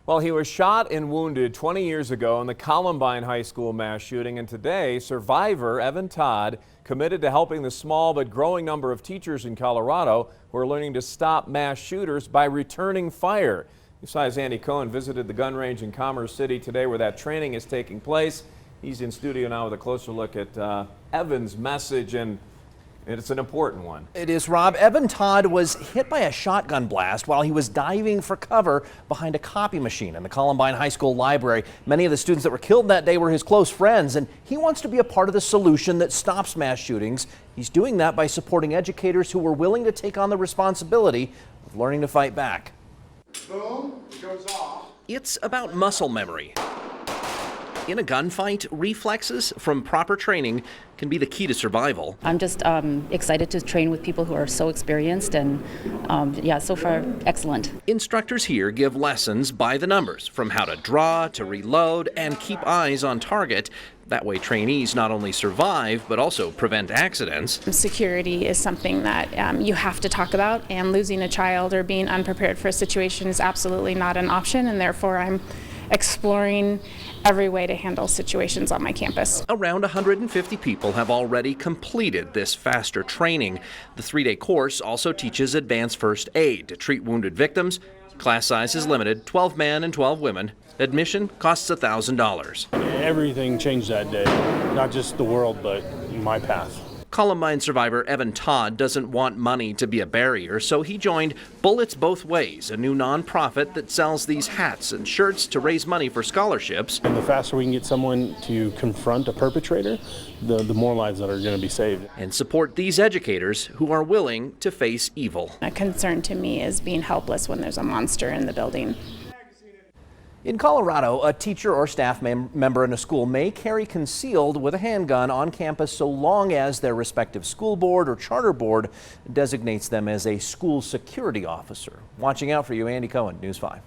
Well, he was shot and wounded 20 years ago in the Columbine high school mass shooting, and today, survivor Evan Todd committed to helping the small but growing number of teachers in Colorado who are learning to stop mass shooters by returning fire. Besides, Andy Cohen visited the gun range in Commerce City today where that training is taking place. He's in studio now with a closer look at Evan's message, and it's an important one. It is, Rob. Evan Todd was hit by a shotgun blast while he was diving for cover behind a copy machine in the Columbine High School library. Many of the students that were killed that day were his close friends, and he wants to be a part of the solution that stops mass shootings. He's doing that by supporting educators who were willing to take on the responsibility of learning to fight back. Boom, it goes off. It's about muscle memory. In a gunfight, reflexes from proper training can be the key to survival. I'm just excited to train with people who are so experienced, and yeah, so far excellent. Instructors here give lessons by the numbers, from how to draw to reload and keep eyes on target. That way trainees not only survive but also prevent accidents. Security is something that you have to talk about, and losing a child or being unprepared for a situation is absolutely not an option, and therefore I'm exploring every way to handle situations on my campus. Around 150 people have already completed this faster training. The 3-day course also teaches advanced first aid to treat wounded victims. Class size is limited, 12 men and 12 women. Admission costs $1,000. Everything changed that day, not just the world, but my path. Columbine survivor Evan Todd doesn't want money to be a barrier, so he joined Bullets Both Ways, a new nonprofit that sells these hats and shirts to raise money for scholarships. And the faster we can get someone to confront a perpetrator, the more lives that are going to be saved. And support these educators who are willing to face evil. A concern to me is being helpless when there's a monster in the building. In Colorado, a teacher or staff member in a school may carry concealed with a handgun on campus so long as their respective school board or charter board designates them as a school security officer. Watching out for you, Andy Cohen, News 5.